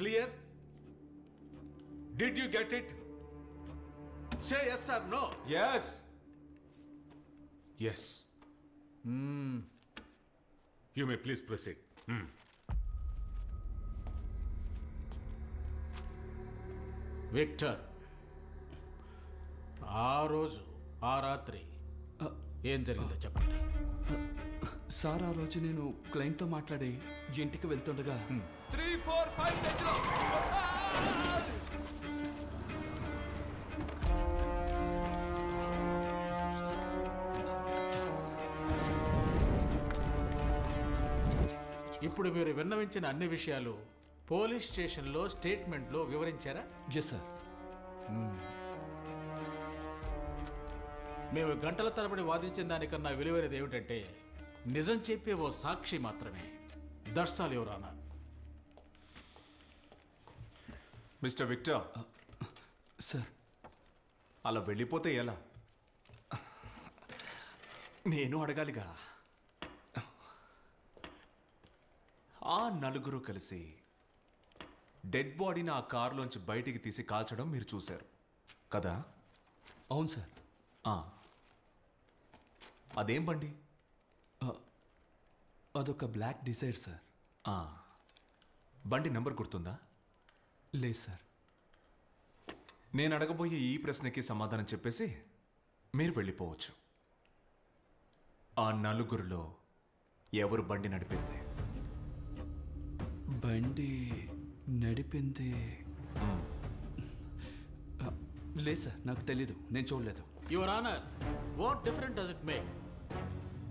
clear? Did you get it? Say yes or no. Yes. Yes. You may please proceed. Victor, ఆ రోజు ఆ రాత్రి ఏం జరిగిందో చెప్పండి. సార్, ఆ రోజు నేను క్లయింట్తో మాట్లాడి ఇంటికి వెళ్తుండగా 3, 4, 5 తెచ్చుకో. ఇప్పుడు మీరు విన్నవించిన అన్ని విషయాలు పోలీస్ స్టేషన్లో స్టేట్మెంట్లో వివరించారా? Yes sir. మేము గంటల తరబడి వాదించిన దానికన్నా విలువైనది ఏమిటంటే నిజం చెప్పే ఓ సాక్షి మాత్రమే. That's all your honour. Mister Victor, sir, అలా వెళ్ళిపోతే ఎలా? నేను అడగాలిగా. ఆ నలుగురు కలిసి డెడ్ బాడీని ఆ కారులోంచి బయటికి తీసి కాల్చడం మీరు చూశారు కదా? అవును సార్. అదేం బండి? అదొక బ్లాక్ డిజైర్ సార్. బండి నంబర్ గుర్తుందా? లేదు సార్. నేను అడగబోయే ఈ ప్రశ్నకి సమాధానం చెప్పేసి మీరు వెళ్ళిపోవచ్చు. ఆ నలుగురిలో ఎవరు బండి నడిపింది? బండి నడిపింది లేదు సార్, నాకు తెలీదు, నేను చూడలేదు. Your honour, what different does it make?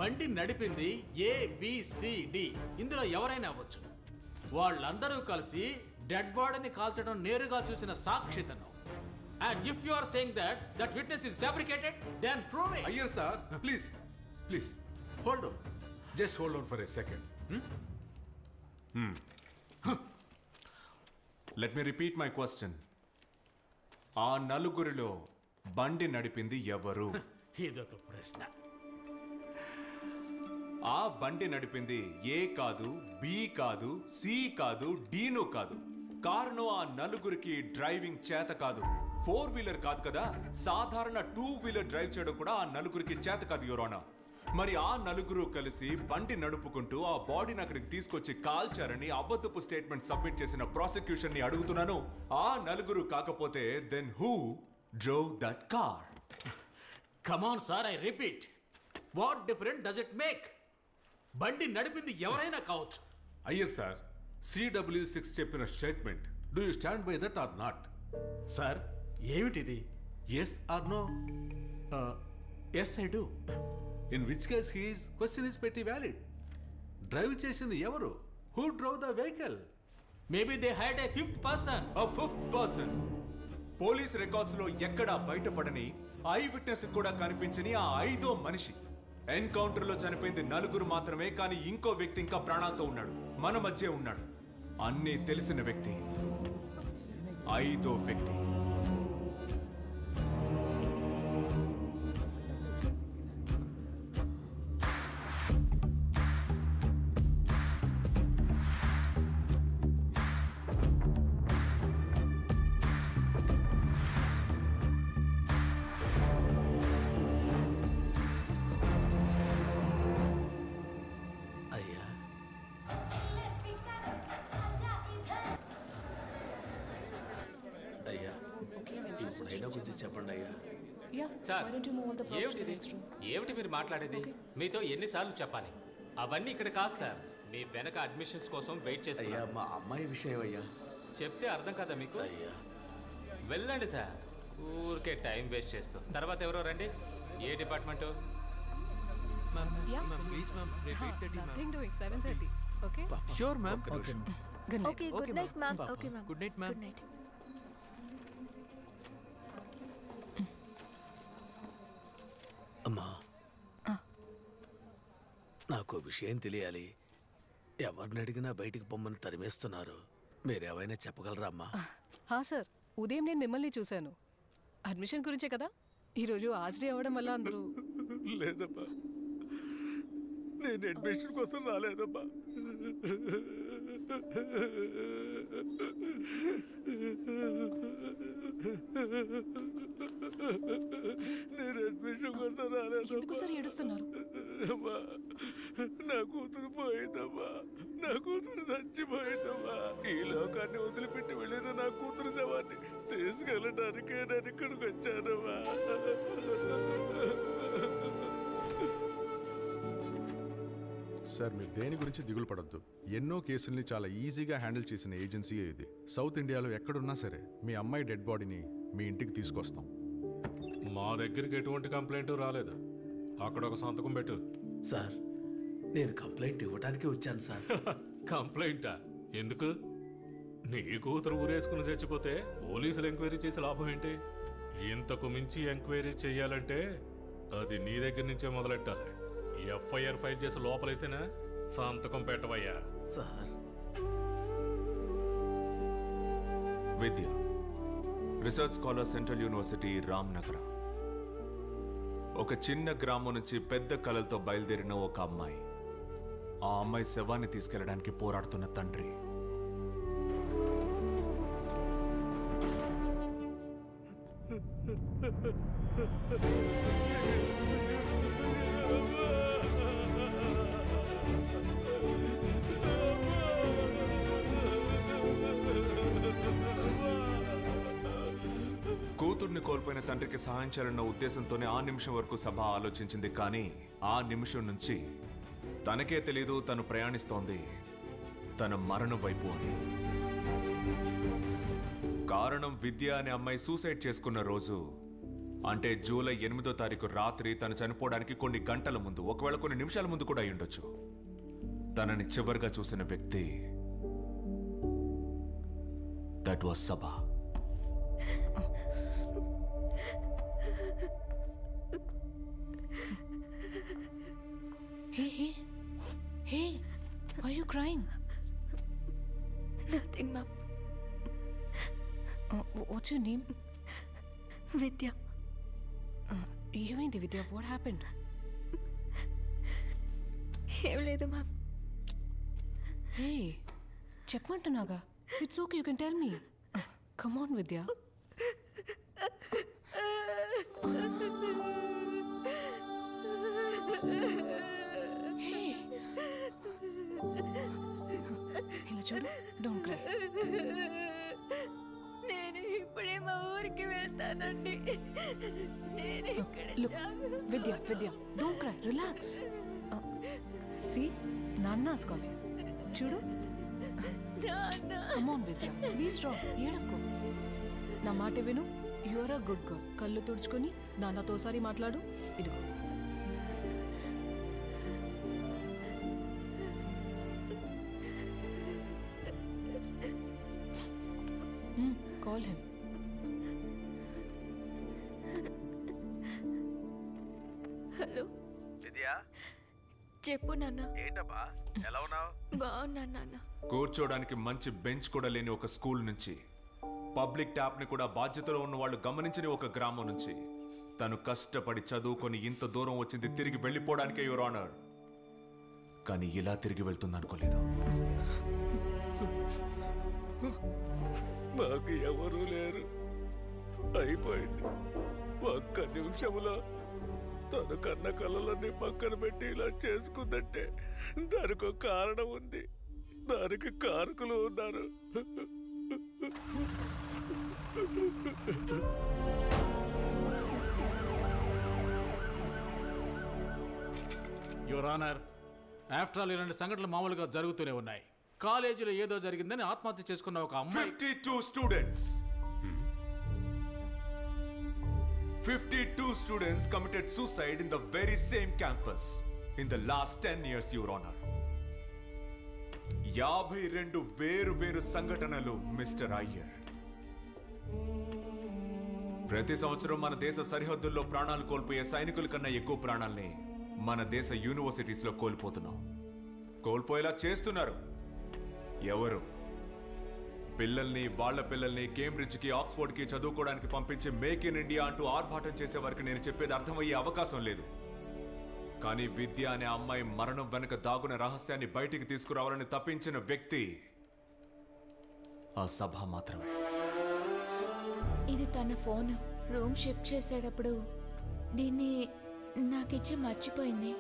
బండి నడిపింది ABCD, ఇందులో ఎవరైనా అవ్వచ్చు. వాళ్ళందరూ కలిసి డెడ్ బాడీని కాల్చడం నేరుగా చూసిన సాక్షితను. And if you are saying that witness is fabricated, then prove it. Ayyar sir, please, hold on. Just hold on for a second. Let me repeat my question. ఆ నలుగురిలో బండి నడిపింది ఎవరు? ఇదొక ప్రశ్న. ఆ బండి నడిపింది A కాదు, B కాదు, C కాదు, Dను కాదు. కారణం ఆ నలుగురికి డ్రైవింగ్ చేత కాదు. 4 వీలర్ కాదు కదా, సాధారణ 2 వీలర్ డ్రైవ్ చేయడం కూడా ఆ నలుగురికి చేత కాదు యువర్ ఆనర్. మరి ఆ నలుగురు కలిసి బండి నడుపుకుంటూ ఆ బాడీని అక్కడికి తీసుకొచ్చి కాల్చారని అబద్ధపు స్టేట్మెంట్ సబ్మిట్ చేసిన ప్రాసిక్యూషన్ ని అడుగుతున్నాను. ఆ నలుగురు కాకపోతే then who drove that car? Come on sir, I repeat, what different does it make? బండి నడిపింది ఎవరైనా కావచ్చు. అయ్యర్ సార్, CW6 చెప్పిన statement, do you stand by that or not? Sir, ఏమిటిది? Yes or no? Yes I do. In which case his question is pretty valid. Drive చేసింది ఎవరు? Who drove the vehicle? Maybe they hired a fifth person. A fifth person. Police records లో ఎక్కడా బయటపడని, I witness కూడా కనిపించని ఆ 5వ మనిషి. Encounter లో చనిపోయింది నలుగురు మాత్రమే, కానీ ఇంకో వ్యక్తి ఇంకా ప్రాణాలతో ఉన్నాడు, మన మధ్య ఉన్నాడు. అన్నీ తెలిసిన వ్యక్తి, 5వ వ్యక్తి. ఏమిటి మీరు మాట్లాడేది? మీతో ఎన్నిసార్లు చెప్పాలి? అవన్నీ ఇక్కడ కాదు సార్, మీ వెనక అడ్మిషన్స్ కోసం వెయిట్ చేస్తున్నా. మా అమ్మాయి విషయం అయ్యా. చెప్తే అర్థం కదా మీకు? అయ్యా వెళ్ళండి సార్, ఊరికే టైం వేస్ట్ చేస్తూ. తర్వాత ఎవరో రండి. ఏ డిపార్ట్మెంట్? ప్లీజ్ మ్యామ్, రేపు 8:30 nothing doing 7:30. Okay sure ma'am. Good night. Good night ma'am. Okay ma'am. Good night ma'am. Good night. అమ్మా, నాకు విషయం తెలియాలి. ఎవరిని అడిగినా బయటికి పొమ్మని తరిమేస్తున్నారు. మీరేమైనా చెప్పగలరా అమ్మా? సార్, ఉదయం నేను మిమ్మల్ని చూశాను. అడ్మిషన్ గురించే కదా? ఈరోజు ఆజ్ డే అవ్వడం వల్ల అందరూ. లేదమ్మా, నేను అడ్మిషన్ కోసం రాలేదమ్మా. నేను అడ్మిషన్ కోసం రాలేదు. ఎందుకు సార్ ఏడుస్తున్నారు? అమ్మా, నా కూతురు పోయిందమ్మా, నా కూతురు చచ్చిపోయిందమ్మా. ఈ లోకాన్ని వదిలిపెట్టి వెళ్ళిన నా కూతురు శవాన్ని తీసుకెళ్ళడానికే నేను ఇక్కడికి వచ్చానమ్మా. సార్, మీరు దేని గురించి దిగులు పడొద్దు. ఎన్నో కేసుల్ని చాలా ఈజీగా హ్యాండిల్ చేసిన ఏజెన్సీయే ఇది. సౌత్ ఇండియాలో ఎక్కడున్నా సరే మీ అమ్మాయి డెడ్ బాడీని మీ ఇంటికి తీసుకొస్తాం. మా దగ్గరికి ఎటువంటి కంప్లైంట్ రాలేదు. అక్కడ ఒక సంతకం పెట్టు. సార్, నేను కంప్లైంట్ ఇవ్వడానికి వచ్చాను సార్. కంప్లైంటా? ఎందుకు? నీ కూతురు ఊరేసుకుని చచ్చిపోతే పోలీసులు ఎంక్వైరీ చేసే లాభం ఏంటి? ఇంతకు మించి ఎంక్వైరీ చెయ్యాలంటే అది నీ దగ్గర నుంచే మొదలెట్టాలి. ఎఫ్ఐఆర్ ఫైల్ చేసి లోపలేసేనా సంతకం పెట్టవయ్యా. సార్, విద్య, research scholar, central university, Ramnagar. ఒక చిన్న గ్రామం నుంచి పెద్ద కలలతో బయలుదేరిన ఒక అమ్మాయి. ఆ అమ్మాయి శవాన్ని తీసుకెళ్లడానికి పోరాడుతున్న తండ్రి. కూతుర్ని కోల్పోయిన తండ్రికి సహాయం చేయాలన్న ఉద్దేశంతోనే ఆ నిమిషం వరకు సభ ఆలోచించింది. కానీ ఆ నిమిషం నుంచి తనకే తెలీదు తను ప్రయాణిస్తోంది తన మరణం వైపు అని. కారణం, విద్య అనే అమ్మాయి సూసైడ్ చేసుకున్న రోజు, అంటే జూలై 8వ తారీఖు రాత్రి తను చనిపోవడానికి కొన్ని గంటల ముందు, ఒకవేళ కొన్ని నిమిషాల ముందు కూడా అయి ఉండొచ్చు. తనని చివరిగా చూసిన వ్యక్తి దట్ వాస్ సభా. Hey, why are you crying? Nothing, Mom. What's your name? Vidya. ఏమైంది విద్య? What happened? ఏం లేదు ma'am. Hey, చెప్పమంటున్నాగా. It's okay, you can tell me. Come on, Vidya. ఇలా చూడు, డోంట్ క్రై. నేను ఇప్పుడే మా ఊరికి వెళ్తానండి. నేను ఇక్కడ Vidya, don't cry, relax. See, నాన్న's calling. చూడు. Come on, Vidya, please stop. ఏడవకు. నా మాట విను. You are a good girl. కళ్ళు తుడుచుకొని నాన్నతో ఒకసారి మాట్లాడు. ఇదిగో. Call him. హలో విద్యా, చెప్పు నాన్న. ఏంటబ్బా, ఎలా ఉన్నావు? బాగున్నాను నాన్న. కూర్చోడానికి మంచి బెంచ్ కూడా లేని ఒక స్కూల్ నుంచి, పబ్లిక్ ట్యాప్ ని కూడా బాధ్యతలో ఉన్న వాళ్ళు గమనించని ఒక గ్రామం నుంచి తను కష్టపడి చదువుకొని ఇంత దూరం వచ్చింది తిరిగి వెళ్ళిపోవడానికే, యువర్ ఆనర్. కానీ ఇలా తిరిగి వెళ్తుంది అనుకోలేదు. మాకు ఎవరూ లేరు. అయిపోయింది. ఒక్క నిమిషంలో తను కన్న కళ్ళలన్నీ పక్కన పెట్టి ఇలా చేసుకుందంటే దానికి ఒక కారణం ఉంది. దానికి కారకులు ఉన్నారు. యువర్ ఆనర్, ఆఫ్టర్ ఆల్ ఇలాంటి సంఘటనలు మామూలుగా జరుగుతూనే ఉన్నాయి. కాలేజీలో ఏదో జరిగిందని ఆత్మహత్య చేసుకున్న ఒక అమ్మాయి. 52 students 52 students committed suicide in the very same campus in the last 10 years, Your Honor. 52 వేరు సంఘటనలు, మిస్టర్ అయ్యర్. ప్రతి సంవత్సరం మన దేశ సరిహద్దుల్లో ప్రాణాలు కోల్పోయే సైనికుల కన్నా ఎక్కువ ప్రాణాల్ని మన దేశ యూనివర్సిటీస్లో కోల్పోతున్నాం. కోల్పోయేలా చేస్తున్నారు ఎవరు? పిల్లల్ని, వాళ్ళ పిల్లల్ని కేంబ్రిడ్జ్కి, ఆక్స్ఫోర్డ్కి చదువుకోవడానికి పంపించి మేక్ ఇన్ ఇండియా అంటూ ఆర్భాటం చేసే వారికి నేను చెప్పేది అర్థమయ్యే అవకాశం లేదు. కానీ విద్య అనే అమ్మాయి మరణం వెనక దాగున రహస్యాన్ని బయటికి తీసుకురావాలని తప్పించిన వ్యక్తి ఆ సభ మాత్రమే. ఇది తన ఫోన్ రూమ్ షిఫ్ట్ చేసేటప్పుడు దీన్ని నాకిచ్చి మర్చిపోయింది.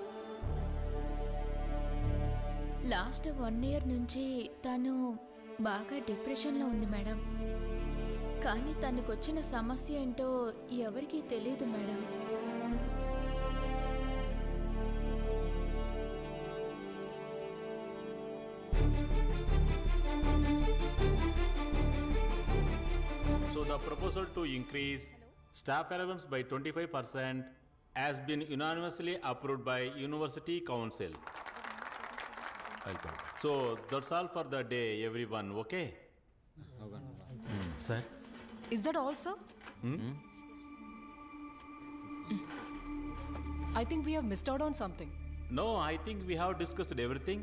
లాస్ట్ 1 year నుంచి తను బాగా డిప్రెషన్లో ఉంది మేడం. కానీ తనకొచ్చిన సమస్య ఏంటో ఎవరికీ తెలియదు madam. So the proposal to increase staff allowance by 25% has been unanimously approved by University Council. So that's all for the day, everyone. Okay? Sir? Is that all, sir? I think we have missed out on something. No, I think we have discussed everything.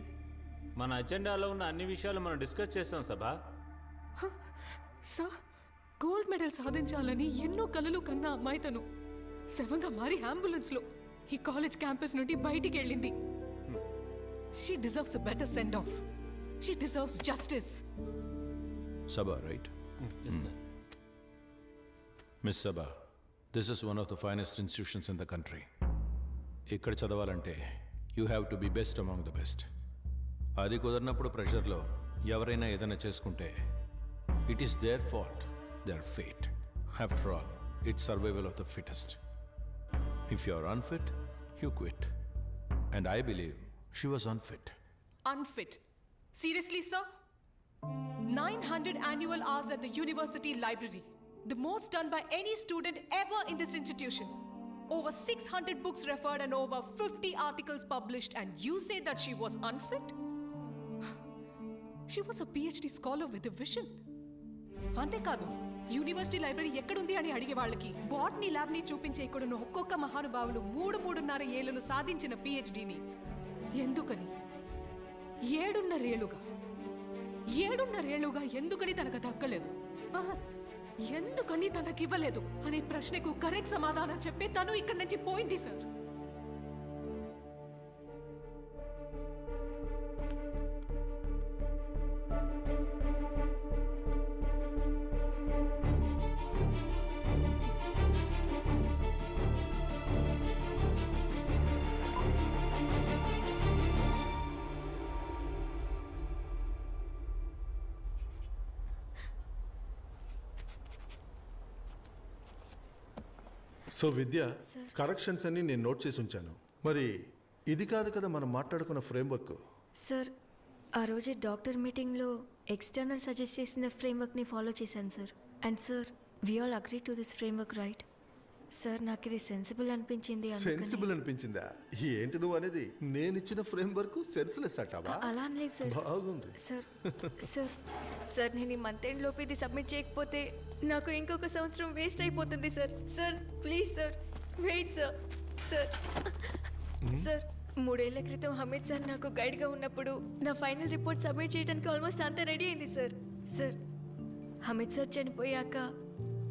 మన అజెండాలో ఉన్న అన్ని విషయాలు మనం discuss చేసాం సభా. Sir, gold medal సాధించాలని ఎన్నో కలలు కన్నా అమ్మాయి తను శవంగా మారి అంబులెన్స్లో ఈ కాలేజ్ క్యాంపస్ నుండి బయటికి వెళ్ళింది. She deserves a better send off. She deserves justice. Sabha, right? Yes, sir. Miss Sabha, this is one of the finest institutions in the country. ఇక్కడ చదవాలంటే you have to be best among the best. అది కుదరినప్పుడు ప్రెషర్లో ఎవరైనా ఏదైనా చేసుకుంటే it is their fault, their fate. After all it's survival of the fittest. If you are unfit, you quit. And I believe she was unfit. Unfit? Seriously, sir? 900 annual hours at the university library. The most done by any student ever in this institution. Over 600 books referred and over 50 articles published, and you say that she was unfit? She was a PhD scholar with a vision. అంతేకాదు, university library ఎక్కడుంది అని అడిగే వాళ్ళకి botany ల్యాబ్ని చూపించే ఇక్కడున్న ఒక్కొక్క మహానుభావులు 3.5 ఏళ్లను సాధించిన PhDని ఎందుకని 7.5 ఏళ్లుగా ఎందుకని తనకు దక్కలేదు, ఎందుకని తనకివ్వలేదు అనే ప్రశ్నకు కరెక్ట్ సమాధానం చెప్పి తను ఇక్కడి నుంచి పోయింది సార్. సో విద్య, కరెక్షన్స్ అన్ని నేను నోట్ చేసి ఉంచాను. మరి ఇది కాదు కదా మనం మాట్లాడుకున్న ఫ్రేమ్వర్క్. సార్, ఆ రోజు డాక్టర్ మీటింగ్లో ఎక్స్టర్నల్ సజెస్ట్ చేసిన ఫ్రేమ్వర్క్ని ఫాలో చేశాను sir. And sir, we all agree to this framework, right? Sir, నాకు ఇది సెన్సిబుల్ అనిపించింది. సెన్సిబుల్ అనిపించిందా? ఏంటి నువ్వు అనేది? నేను ఇచ్చిన ఫ్రేమ్వర్క్ సెన్స్లెస్ అంటావా? అలా అనలేదు సార్. బాగుంది సార్, నేను ఈ మంత్ ఎండ్ లోపు ఇది సబ్మిట్ చేయకపోతే నాకు ఇంకొక సంవత్సరం వేస్ట్ అయిపోతుంది sir. Sir please sir, wait sir. Sir 3 ఏళ్ల క్రితం హమీద్ సార్ నాకు గైడ్గా ఉన్నప్పుడు నా ఫైనల్ రిపోర్ట్ సబ్మిట్ చేయడానికి ఆల్మోస్ట్ అంతా రెడీ అయింది సార్. హమీద్ సార్ చనిపోయాక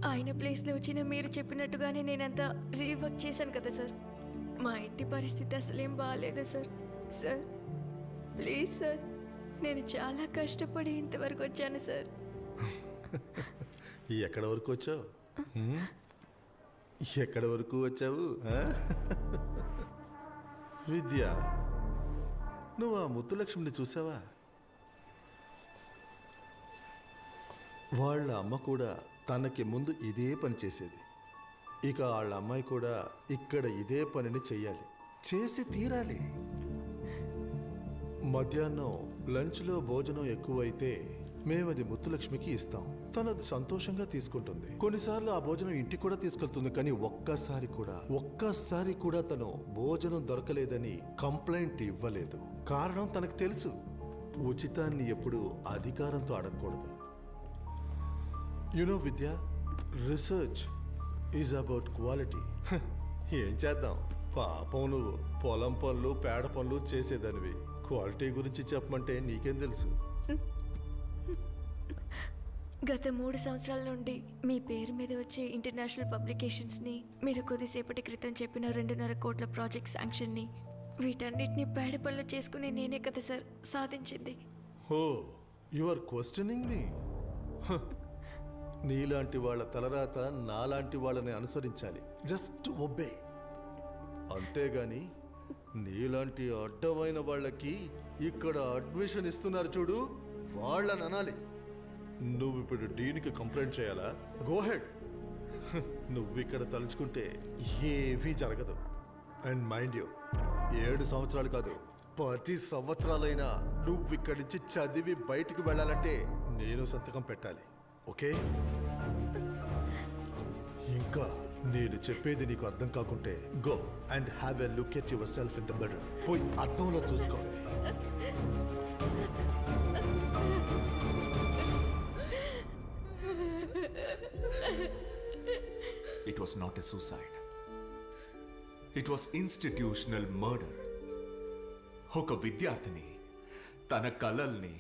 ఆయన ప్లేస్లో వచ్చిన మీరు చెప్పినట్టుగానే నేనంతా రీవర్క్ చేశాను కదా సార్. మా ఇంటి పరిస్థితి అసలేం బాగాలేదు సార్. ప్లీజ్ సార్, నేను చాలా కష్టపడి ఇంతవరకు వచ్చాను సార్. ఎక్కడి వరకు వచ్చావు? ఎక్కడి వరకు వచ్చావు విద్య? నువ్వు ఆ ముత్తులక్ష్మిని చూసావా? వాళ్ళ అమ్మ కూడా తనకి ముందు ఇదే పని చేసేది. ఇక వాళ్ళ అమ్మాయి కూడా ఇక్కడ ఇదే పనిని చెయ్యాలి, చేసి తీరాలి. మధ్యాహ్నం లంచ్లో భోజనం ఎక్కువైతే మేమది ముత్తులక్ష్మికి ఇస్తాం. తనది సంతోషంగా తీసుకుంటుంది. కొన్నిసార్లు ఆ భోజనం ఇంటికి కూడా తీసుకెళ్తుంది. కానీ ఒక్కసారి కూడా తను భోజనం దొరకలేదని కంప్లైంట్ ఇవ్వలేదు. కారణం తనకు తెలుసు, ఉచితాన్ని ఎప్పుడు అధికారంతో అడగకూడదు. You know Vidya, research is about quality. ఏం చేద్దాం, పాపం నువ్వు పొలం పనులు పేడ పనులు చేసేదానివి. క్వాలిటీ గురించి చెప్పమంటే నీకేం తెలుసు? గత 3 సంవత్సరాల నుండి మీ పేరు మీద వచ్చే ఇంటర్నేషనల్ పబ్లికేషన్స్ని, మీరు కొద్దిసేపటి క్రితం చెప్పిన 2.5 కోట్ల ప్రాజెక్ట్ శాంక్షన్ని, వీటన్నిటిని పేడ పనులు చేసుకుని నేనే కదా సార్ సాధించింది. You are questioning me? నీలాంటి వాళ్ళ తలరాత నాలాంటి వాళ్ళని అనుసరించాలి. Just obey. అంతేగాని నీలాంటి అడ్డమైన వాళ్ళకి ఇక్కడ అడ్మిషన్ ఇస్తున్నారు చూడు, వాళ్ళని అనాలి. నువ్వు ఇప్పుడు డీన్కి కంప్లైంట్ చేయాలా? Go head. నువ్వు ఇక్కడ తలుచుకుంటే ఏమీ జరగదు. అండ్ మైండ్ యూ, 7 సంవత్సరాలు కాదు 10 సంవత్సరాలైనా నువ్వు ఇక్కడి నుంచి చదివి బయటికి వెళ్ళాలంటే నేను సంతకం పెట్టాలి. ఓకే? ఇంకా నేను చెప్పేది నీకు అర్థం కాకుంటే go and have a look at your self in the mirror. పోయి అద్దంలో చూసుకో. It was not a suicide. It was institutional murder. ఒక విద్యార్థిని తన కలల్ని,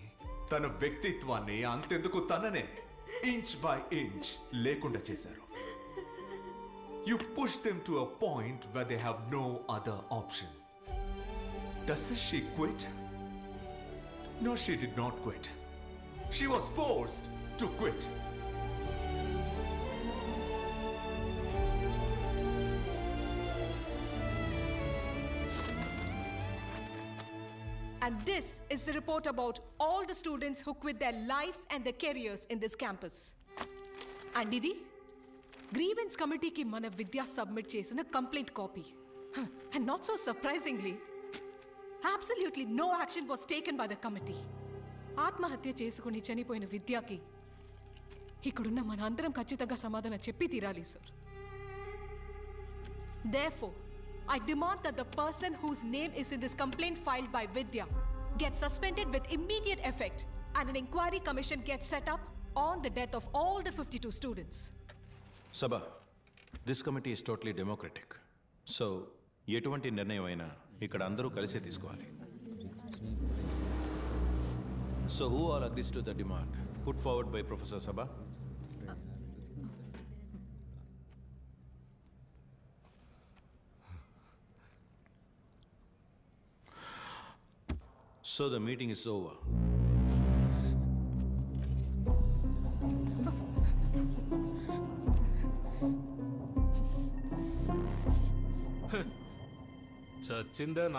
తన వ్యక్తిత్వాన్ని అంతెందుకు తననే ఇంచ్ బై ఇంచ్ లేకుండా చేశారు. You push them to a point where they have no other option. Doesn't she quit? No, she did not quit. She was forced to quit. And this is the report about all the students who quit their lives and their careers in this campus. And idi grievance committee ki mana Vidya submit chesina complaint copy. And not so surprisingly, absolutely no action was taken by the committee. ఆత్మహత్య చేసుకుని చనిపోయిన విద్యకి ఇక్కడున్న మన అందరం ఖచ్చితంగా సమాధానం చెప్పి తీరాలి sir. Therefore, I demand that the person whose name is in this complaint filed by Vidya gets suspended with immediate effect and an inquiry commission gets set up on the death of all the 52 students. Sabha, this committee is totally democratic. So, ఎటువంటి నిర్ణయం అయినా ఇక్కడ అందరూ కలిసే తీసుకోవాలి. So, who all agrees to the demand put forward by Professor Sabha? So the meeting is over. చచ్చిందే